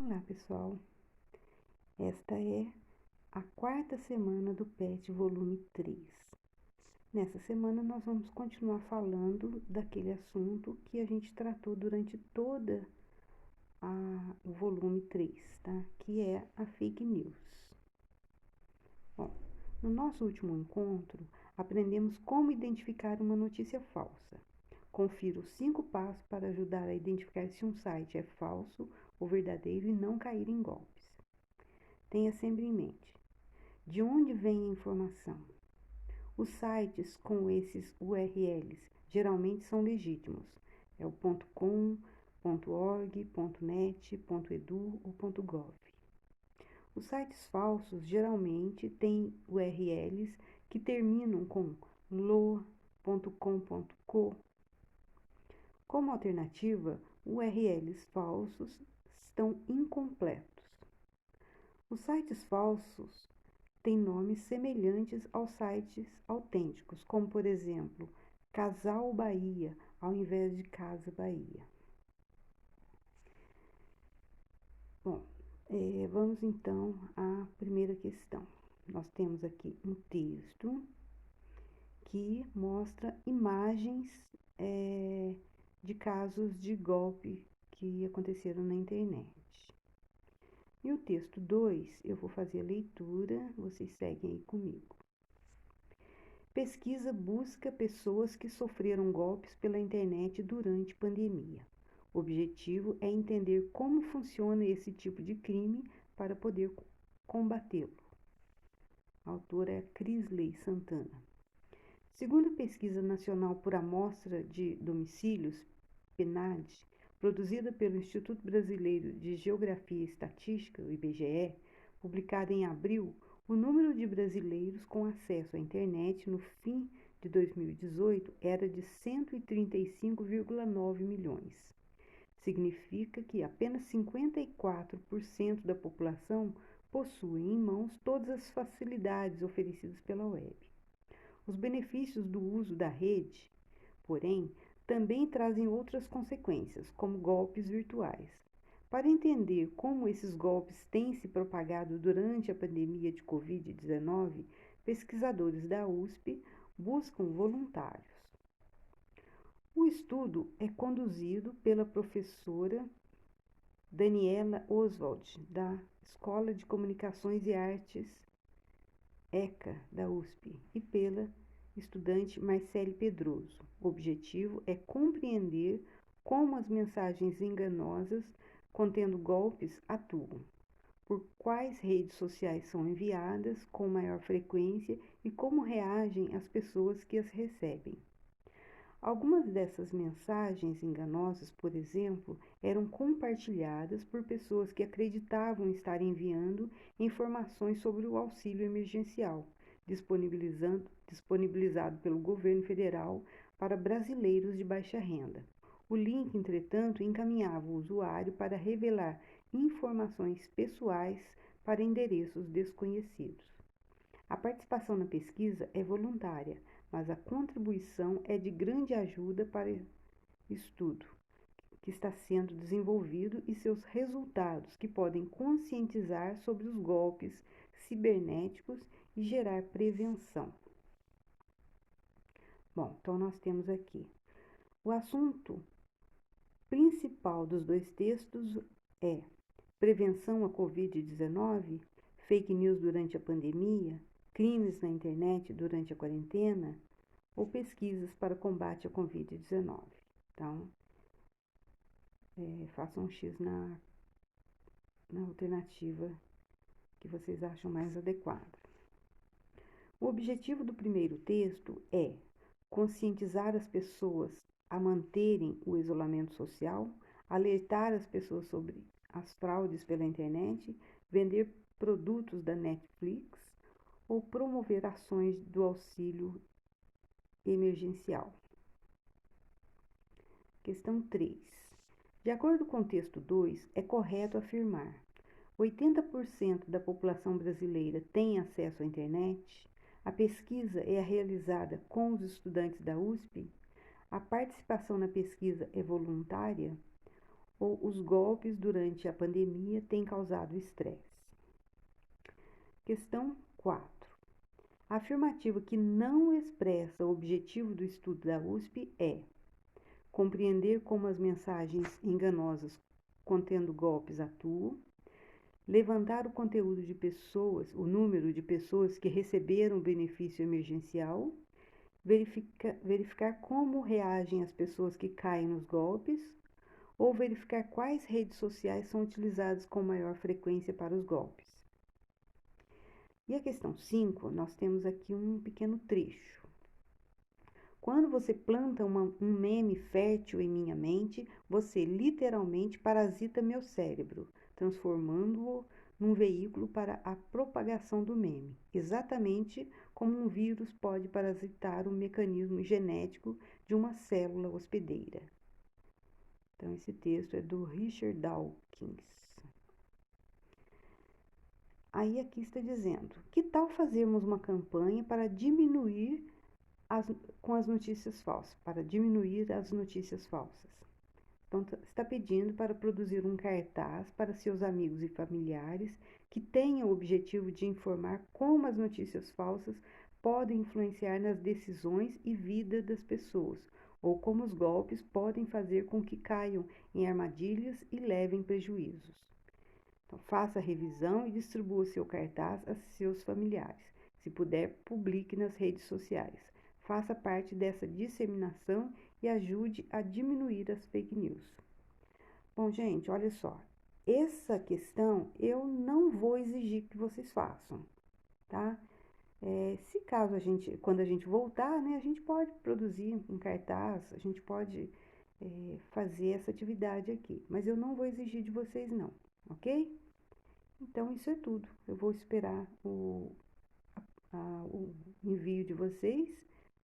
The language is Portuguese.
Olá, pessoal. Esta é a quarta semana do PET volume 3. Nessa semana nós vamos continuar falando daquele assunto que a gente tratou durante toda o volume 3, tá? Que é a fake news. Bom, no nosso último encontro, aprendemos como identificar uma notícia falsa. Confira os 5 passos para ajudar a identificar se um site é falso ou verdadeiro e não cair em golpes. Tenha sempre em mente: de onde vem a informação? Os sites com esses URLs geralmente são legítimos. É o .com, .org, .net, .edu ou .gov. Os sites falsos geralmente têm URLs que terminam com lo.com.co. Como alternativa, URLs falsos estão incompletos. Os sites falsos têm nomes semelhantes aos sites autênticos, como por exemplo, Casal Bahia, ao invés de Casa Bahia. Bom, vamos então à primeira questão. Nós temos aqui um texto que mostra imagens de casos de golpe que aconteceram na internet. E o texto 2, eu vou fazer a leitura, vocês seguem aí comigo. Pesquisa busca pessoas que sofreram golpes pela internet durante pandemia. O objetivo é entender como funciona esse tipo de crime para poder combatê-lo. A autora é Crisley Santana. Segundo a Pesquisa Nacional por Amostra de Domicílios, PNAD, produzida pelo Instituto Brasileiro de Geografia e Estatística, o IBGE, publicada em abril, o número de brasileiros com acesso à internet no fim de 2018 era de 135,9 milhões. Significa que apenas 54% da população possui em mãos todas as facilidades oferecidas pela web. Os benefícios do uso da rede, porém, também trazem outras consequências, como golpes virtuais. Para entender como esses golpes têm se propagado durante a pandemia de Covid-19, pesquisadores da USP buscam voluntários. O estudo é conduzido pela professora Daniela Oswald, da Escola de Comunicações e Artes ECA, da USP, e pela estudante Marcele Pedroso. O objetivo é compreender como as mensagens enganosas contendo golpes atuam, por quais redes sociais são enviadas com maior frequência e como reagem as pessoas que as recebem. Algumas dessas mensagens enganosas, por exemplo, eram compartilhadas por pessoas que acreditavam estar enviando informações sobre o auxílio emergencial, disponibilizado pelo governo federal para brasileiros de baixa renda. O link, entretanto, encaminhava o usuário para revelar informações pessoais para endereços desconhecidos. A participação na pesquisa é voluntária, mas a contribuição é de grande ajuda para o estudo que está sendo desenvolvido e seus resultados, que podem conscientizar sobre os golpes cibernéticos e gerar prevenção. Bom, então nós temos aqui o assunto principal dos dois textos é prevenção à Covid-19, fake news durante a pandemia, crimes na internet durante a quarentena ou pesquisas para combate à Covid-19. Então, façam um X na alternativa que vocês acham mais adequada. O objetivo do primeiro texto é conscientizar as pessoas a manterem o isolamento social, alertar as pessoas sobre as fraudes pela internet, vender produtos da Netflix ou promover ações do auxílio emergencial. Questão 3. De acordo com o texto 2, é correto afirmar: 80% da população brasileira tem acesso à internet? A pesquisa é realizada com os estudantes da USP? A participação na pesquisa é voluntária? ou os golpes durante a pandemia têm causado estresse. Questão 4. A afirmativa que não expressa o objetivo do estudo da USP é compreender como as mensagens enganosas contendo golpes atuam, levantar o conteúdo de pessoas, o número de pessoas que receberam o benefício emergencial, verificar como reagem as pessoas que caem nos golpes, ou verificar quais redes sociais são utilizadas com maior frequência para os golpes. E a questão 5, nós temos aqui um pequeno trecho. Quando você planta um meme fértil em minha mente, você literalmente parasita meu cérebro, transformando-o num veículo para a propagação do meme, exatamente como um vírus pode parasitar o mecanismo genético de uma célula hospedeira. Então, esse texto é do Richard Dawkins. Aí aqui está dizendo, que tal fazermos uma campanha para diminuir as notícias falsas, para diminuir as notícias falsas? Então, está pedindo para produzir um cartaz para seus amigos e familiares que tenha o objetivo de informar como as notícias falsas podem influenciar nas decisões e vida das pessoas, ou como os golpes podem fazer com que caiam em armadilhas e levem prejuízos. Então, faça a revisão e distribua seu cartaz a seus familiares. Se puder, publique nas redes sociais. Faça parte dessa disseminação e ajude a diminuir as fake news. Bom, gente, olha só. Essa questão eu não vou exigir que vocês façam, tá? Se caso quando a gente voltar, né, a gente pode produzir um cartaz, a gente pode fazer essa atividade aqui, mas eu não vou exigir de vocês não, ok? Então, isso é tudo. Eu vou esperar o envio de vocês